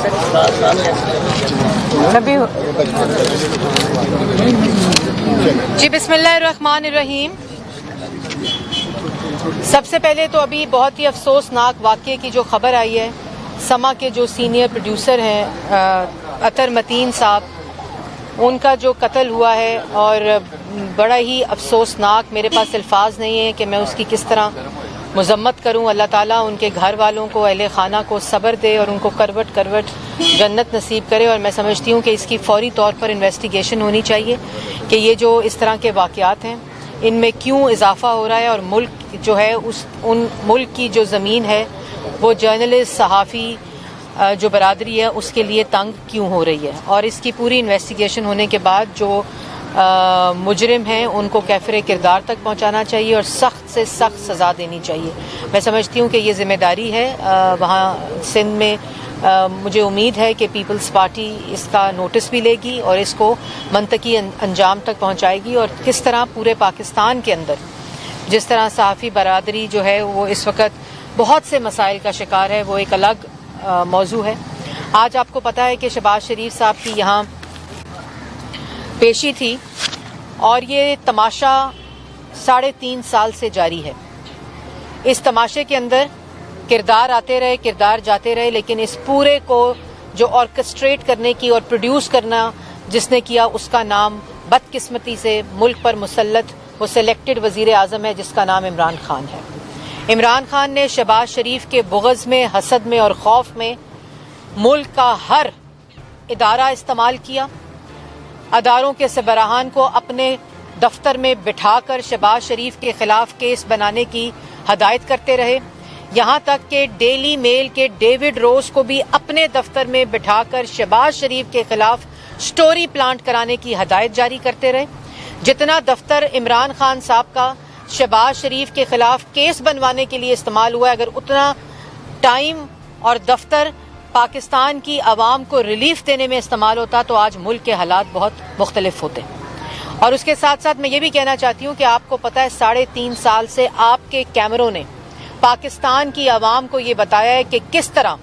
جی بسم اللہ الرحمن الرحیم. سب سے پہلے تو ابھی بہت ہی افسوسناک واقعے کی جو خبر آئی ہے، سما کے جو سینئر پروڈیوسر ہیں اطہر متین صاحب، ان کا جو قتل ہوا ہے، اور بڑا ہی افسوسناک، میرے پاس الفاظ نہیں ہیں کہ میں اس کی کس طرح مذمت کروں. اللہ تعالیٰ ان کے گھر والوں کو، اہل خانہ کو صبر دے اور ان کو کروٹ کروٹ جنت نصیب کرے. اور میں سمجھتی ہوں کہ اس کی فوری طور پر انویسٹیگیشن ہونی چاہیے کہ یہ جو اس طرح کے واقعات ہیں ان میں کیوں اضافہ ہو رہا ہے، اور ملک جو ہے ان ملک کی جو زمین ہے وہ جرنلسٹ، صحافی جو برادری ہے اس کے لیے تنگ کیوں ہو رہی ہے. اور اس کی پوری انویسٹیگیشن ہونے کے بعد جو مجرم ہیں ان کو کیفر کردار تک پہنچانا چاہیے اور سخت سے سخت سزا دینی چاہیے. میں سمجھتی ہوں کہ یہ ذمہ داری ہے وہاں سندھ میں. مجھے امید ہے کہ پیپلز پارٹی اس کا نوٹس بھی لے گی اور اس کو منطقی انجام تک پہنچائے گی. اور کس طرح پورے پاکستان کے اندر جس طرح صحافی برادری جو ہے وہ اس وقت بہت سے مسائل کا شکار ہے، وہ ایک الگ موضوع ہے. آج آپ کو پتہ ہے کہ شہباز شریف صاحب کی یہاں پیشی تھی، اور یہ تماشا 3.5 سال سے جاری ہے. اس تماشے کے اندر کردار آتے رہے، کردار جاتے رہے، لیکن اس پورے کو جو آرکسٹریٹ کرنے کی اور پروڈیوس کرنا جس نے کیا، اس کا نام بدقسمتی سے ملک پر مسلط وہ سلیکٹڈ وزیر اعظم ہے جس کا نام عمران خان ہے. عمران خان نے شہباز شریف کے بغض میں، حسد میں اور خوف میں ملک کا ہر ادارہ استعمال کیا. اداروں کے سربراہان کو اپنے دفتر میں بٹھا کر شہباز شریف کے خلاف کیس بنانے کی ہدایت کرتے رہے. یہاں تک کہ ڈیلی میل کے ڈیوڈ روز کو بھی اپنے دفتر میں بٹھا کر شہباز شریف کے خلاف سٹوری پلانٹ کرانے کی ہدایت جاری کرتے رہے. جتنا دفتر عمران خان صاحب کا شہباز شریف کے خلاف کیس بنوانے کے لیے استعمال ہوا ہے، اگر اتنا ٹائم اور دفتر پاکستان کی عوام کو ریلیف دینے میں استعمال ہوتا تو آج ملک کے حالات بہت مختلف ہوتے. اور اس کے ساتھ ساتھ میں یہ بھی کہنا چاہتی ہوں کہ آپ کو پتہ ہے 3.5 سال سے آپ کے کیمروں نے پاکستان کی عوام کو یہ بتایا ہے کہ کس طرح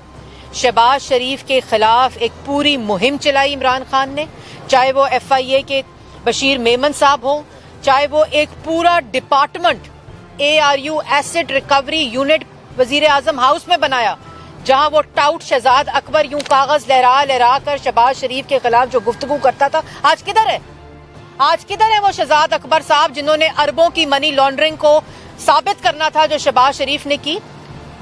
شہباز شریف کے خلاف ایک پوری مہم چلائی عمران خان نے، چاہے وہ FIA کے بشیر میمن صاحب ہوں، چاہے وہ ایک پورا department ARU asset recovery unit وزیر اعظم ہاؤس میں بنایا، جہاں وہ ٹاؤٹ شہزاد اکبر یوں کاغذ لہرا لہرا کر شہباز شریف کے خلاف جو گفتگو کرتا تھا. آج کدھر ہے؟ آج کدھر ہے وہ شہزاد اکبر صاحب جنہوں نے اربوں کی منی لانڈرنگ کو ثابت کرنا تھا جو شہباز شریف نے کی؟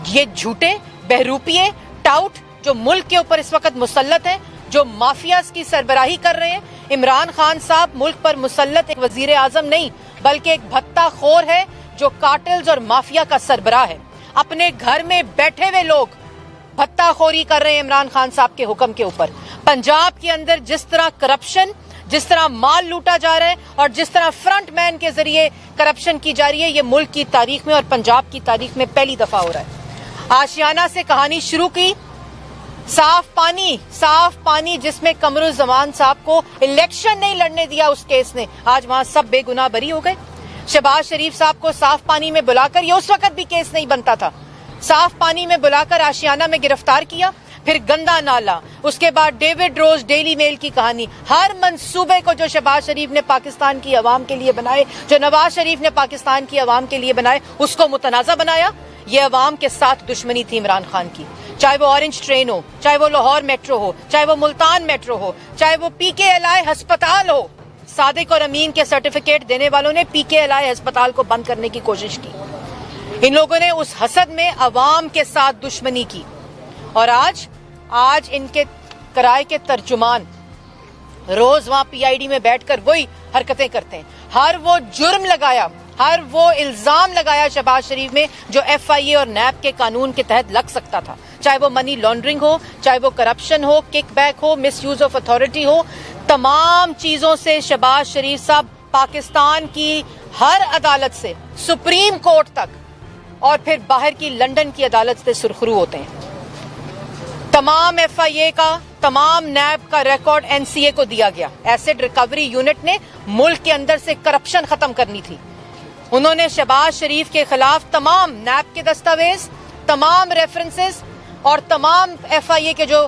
یہ جھوٹے بہروپیے ٹاؤٹ جو ملک کے اوپر اس وقت مسلط ہیں، جو مافیاز کی سربراہی کر رہے ہیں. عمران خان صاحب ملک پر مسلط ایک وزیر اعظم نہیں بلکہ ایک بھتہ خور ہے جو کارٹلز اور مافیا کا سربراہ ہے. اپنے گھر میں بیٹھے ہوئے لوگ بھتہ خوری کر رہے ہیں عمران خان صاحب کے حکم کے اوپر. پنجاب کے اندر جس طرح کرپشن، جس طرح مال لوٹا جا رہا ہے اور جس طرح فرنٹ مین کے ذریعے کرپشن کی جا رہی ہے، یہ ملک کی تاریخ میں اور پنجاب کی تاریخ میں پہلی دفعہ ہو رہا ہے. آشیانہ سے کہانی شروع کی، صاف پانی جس میں قمر الزمان صاحب کو الیکشن نہیں لڑنے دیا اس کیس نے، آج وہاں سب بے گناہ بری ہو گئے. شہباز شریف صاحب کو صاف پانی میں بلا کر، یہ اس وقت بھی کیس نہیں بنتا تھا، صاف پانی میں بلا کر آشیانہ میں گرفتار کیا. پھر گندا نالا، اس کے بعد ڈیوڈ روز، ڈیلی میل کی کہانی. ہر منصوبے کو جو شہباز شریف نے پاکستان کی عوام کے لیے بنائے، جو نواز شریف نے پاکستان کی عوام کے لیے بنائے، اس کو متنازع بنایا. یہ عوام کے ساتھ دشمنی تھی عمران خان کی، چاہے وہ اورنج ٹرین ہو، چاہے وہ لاہور میٹرو ہو، چاہے وہ ملتان میٹرو ہو، چاہے وہ PKLI ہسپتال ہو. صادق اور امین کے سرٹیفکیٹ دینے والوں نے PKLI ہسپتال کو بند کرنے کی کوشش کی. ان لوگوں نے اس حسد میں عوام کے ساتھ دشمنی کی، اور آج ان کے کرائے کے ترجمان روز وہاں PID میں بیٹھ کر وہی حرکتیں کرتے ہیں. ہر وہ جرم لگایا، ہر وہ الزام لگایا شہباز شریف میں جو FIA اور نیب کے قانون کے تحت لگ سکتا تھا، چاہے وہ منی لانڈرنگ ہو، چاہے وہ کرپشن ہو، کک بیک ہو، مس یوز آف اتھارٹی ہو. تمام چیزوں سے شہباز شریف صاحب پاکستان کی ہر عدالت سے، سپریم کورٹ تک اور پھر باہر کی لندن کی عدالت سے سرخرو ہوتے ہیں. تمام FIA کا، تمام نیب کا ریکارڈ NCA کو دیا گیا. ایسڈ ریکوری یونٹ نے ملک کے اندر سے کرپشن ختم کرنی تھی. انہوں نے شہباز شریف کے خلاف تمام نیب کے دستاویز، تمام ریفرنسز اور تمام FIA کے جو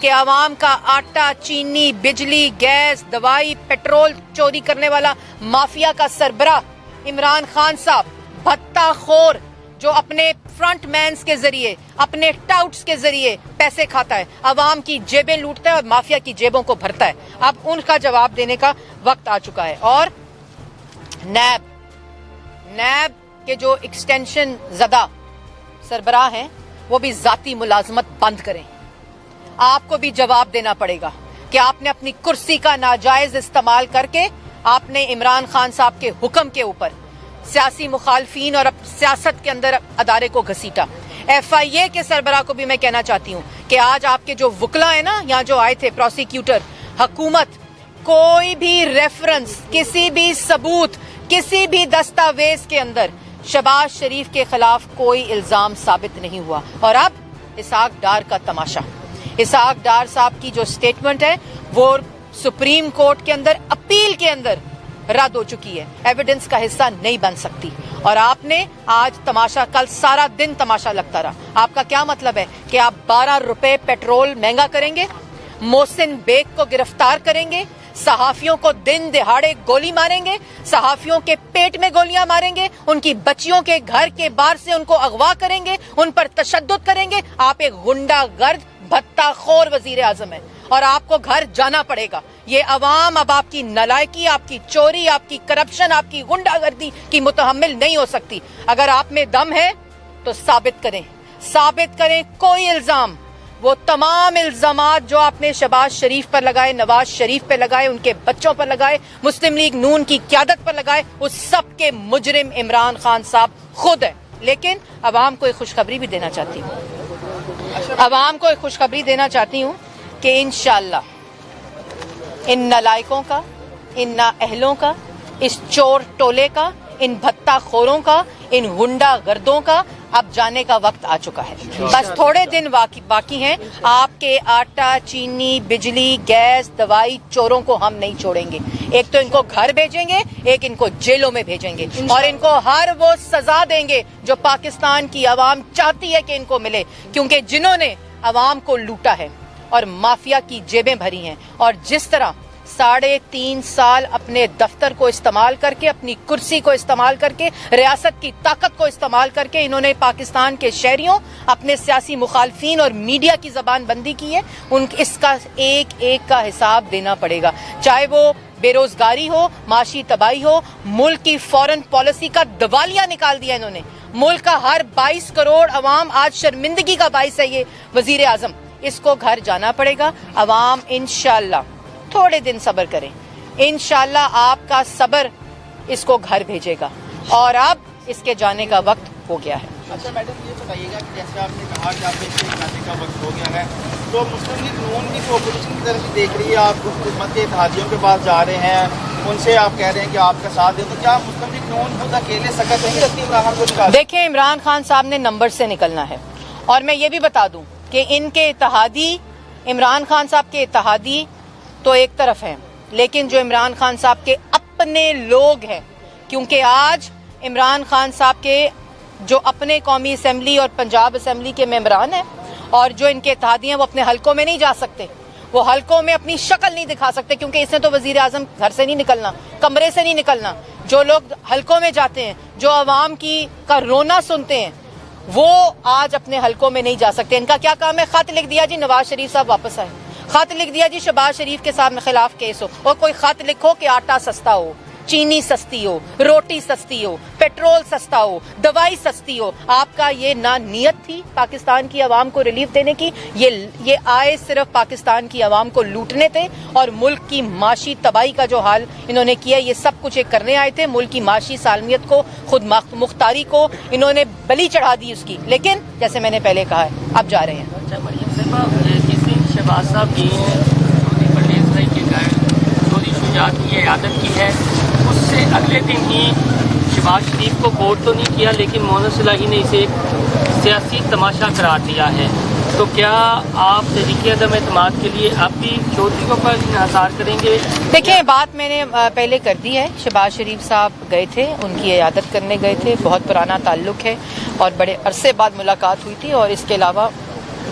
کہ عوام کا آٹا، چینی، بجلی، گیس، دوائی، پیٹرول چوری کرنے والا مافیا کا سربراہ عمران خان صاحب بھتہ خور جو اپنے فرنٹ مینز کے ذریعے، اپنے ٹاؤٹس کے ذریعے پیسے کھاتا ہے، عوام کی جیبیں لوٹتا ہے اور مافیا کی جیبوں کو بھرتا ہے، اب ان کا جواب دینے کا وقت آ چکا ہے۔ اور نیب کے جو ایکسٹینشن زدہ سربراہ ہیں وہ بھی ذاتی ملازمت بند کریں۔ آپ کو بھی جواب دینا پڑے گا کہ آپ نے اپنی کرسی کا ناجائز استعمال کر کے آپ نے عمران خان صاحب کے حکم کے اوپر سیاسی مخالفین اور سیاست کے اندر ادارے کو گھسیٹا۔ ایف آئی اے کے سربراہ کو بھی میں کہنا چاہتی ہوں کہ آج آپ کے جو وکلا ہیں نا یہاں جو آئے تھے پروسیکیوٹر، حکومت کوئی بھی ریفرنس، کسی بھی ثبوت، کسی بھی دستاویز کے اندر شہباز شریف کے خلاف کوئی الزام ثابت نہیں ہوا۔ اور اب اسحاق ڈار کا تماشا، اسحاق ڈار صاحب کی جو سٹیٹمنٹ ہے وہ سپریم کورٹ کے اندر اپیل کے اندر رد ہو چکی ہے، ایویڈنس کا حصہ نہیں بن سکتی۔ اور آپ نے آج تماشا، کل سارا دن تماشا لگتا رہا۔ آپ کا کیا مطلب ہے کہ آپ 12 روپے پیٹرول مہنگا کریں گے، محسن بیگ کو گرفتار کریں گے، صحافیوں کو دن دہاڑے گولی ماریں گے، صحافیوں کے پیٹ میں گولیاں ماریں گے، ان کی بچیوں کے گھر کے باہر سے ان کو اغوا کریں گے، ان پر تشدد کریں گے۔ آپ ایک غنڈہ گرد بھتہ خور وزیر اعظم ہے اور آپ کو گھر جانا پڑے گا۔ یہ عوام اب آپ کی نالائکی، آپ کی چوری، آپ کی کرپشن، آپ کی غنڈہ گردی کی متحمل نہیں ہو سکتی۔ اگر آپ میں دم ہے تو ثابت کریں کوئی الزام، وہ تمام الزامات جو آپ نے شہباز شریف پر لگائے، نواز شریف پہ لگائے، ان کے بچوں پر لگائے، مسلم لیگ نون کی قیادت پر لگائے، اس سب کے مجرم عمران خان صاحب خود ہے۔ لیکن عوام کو ایک خوشخبری بھی دینا چاہتی ہوں، کہ انشاءاللہ ان نالائکوں کا، ان نااہلوں کا، اس چور ٹولے کا، ان بھتہ خوروں کا، ان غنڈہ گردوں کا اب جانے کا وقت آ چکا ہے۔ بس تھوڑے دن باقی ہیں۔ آپ کے آٹا، چینی، بجلی، گیس، دوائی چوروں کو ہم نہیں چھوڑیں گے۔ ایک تو ان کو گھر بھیجیں گے، ایک ان کو جیلوں میں بھیجیں گے، اور ان کو ہر وہ سزا دیں گے جو پاکستان کی عوام چاہتی ہے کہ ان کو ملے، کیونکہ جنہوں نے عوام کو لوٹا ہے اور مافیا کی جیبیں بھری ہیں، اور جس طرح 3.5 سال اپنے دفتر کو استعمال کر کے، اپنی کرسی کو استعمال کر کے، ریاست کی طاقت کو استعمال کر کے انہوں نے پاکستان کے شہریوں، اپنے سیاسی مخالفین اور میڈیا کی زبان بندی کی ہے، اس کا ایک ایک کا حساب دینا پڑے گا، چاہے وہ بے روزگاری ہو، معاشی تباہی ہو۔ ملک کی فورن پالیسی کا دیوالیہ نکال دیا انہوں نے۔ ملک کا ہر 22 کروڑ عوام آج شرمندگی کا باعث ہے یہ وزیر اعظم۔ اس کو گھر جانا پڑے گا۔ عوام انشاءاللہ تھوڑے دن صبر کریں، انشاءاللہ آپ کا صبر اس کو گھر بھیجے گا، اور اب اس کے جانے کا وقت ہو گیا ہے۔ اچھا میڈم، یہ بتائیے گا کہ جیسے آپ نے کہا کہ آپ کے جانے کا وقت ہو گیا ہے، تو مسلم لیگ نون بھی تو اپوزیشن کی طرف سے دیکھ رہی ہے، آپ حکومت کے اتحادیوں کے پاس جا رہے ہیں، ان سے آپ کہہ رہے ہیں کہ آپ کا ساتھ دیں، تو کیا مسلم لیگ نون خود اکیلے سکت نہیں رکھتی عمران خان کو نکال؟ دیکھیں، عمران خان صاحب نے نمبر سے نکلنا ہے، اور میں یہ بھی بتا دوں کہ ان کے اتحادی، عمران خان صاحب کے اتحادی تو ایک طرف ہیں، لیکن جو عمران خان صاحب کے اپنے لوگ ہیں، کیونکہ آج عمران خان صاحب کے جو اپنے قومی اسمبلی اور پنجاب اسمبلی کے ممبران ہیں اور جو ان کے اتحادی ہیں، وہ اپنے حلقوں میں نہیں جا سکتے، وہ حلقوں میں اپنی شکل نہیں دکھا سکتے، کیونکہ اس نے تو وزیر اعظم گھر سے نہیں نکلنا، کمرے سے نہیں نکلنا۔ جو لوگ حلقوں میں جاتے ہیں، جو عوام کا رونا سنتے ہیں، وہ آج اپنے حلقوں میں نہیں جا سکتے۔ ان کا کیا کام ہے؟ خط لکھ دیا جی نواز شریف صاحب واپس آئے، خط لکھ دیا جی شہباز شریف کے خلاف کیس ہو، اور کوئی خط لکھو کہ آٹا سستا ہو، چینی سستی ہو، روٹی سستی ہو، پیٹرول سستا ہو، دوائی سستی ہو۔ آپ کا یہ نہ نیت تھی پاکستان کی عوام کو ریلیف دینے کی، یہ آئے صرف پاکستان کی عوام کو لوٹنے تھے، اور ملک کی معاشی تباہی کا جو حال انہوں نے کیا، یہ سب کچھ ایک کرنے آئے تھے۔ ملک کی معاشی سالمیت کو، خود مختاری کو انہوں نے بلی چڑھا دی اس کی، لیکن جیسے میں نے پہلے کہا ہے اب جا رہے ہیں۔ اچھا مریم صاحبہ، جس دن شہباز صاحب کی پرویز بھائی کے گھر چوری شجاعت کی عیادت کی ہے، اس سے اگلے دن ہی شہباز شریف کو کوٹ تو نہیں کیا، لیکن محمد صلاحی نے اسے ایک سیاسی تماشا قرار دیا ہے، تو کیا آپ تحریک عدم اعتماد کے لیے اب بھی چودھریوں پر انحصار کریں گے؟ دیکھیں، بات میں نے پہلے کر دی ہے، شہباز شریف صاحب گئے تھے، ان کی عیادت کرنے گئے تھے، بہت پرانا تعلق ہے اور بڑے عرصے بعد ملاقات ہوئی تھی، اور اس کے علاوہ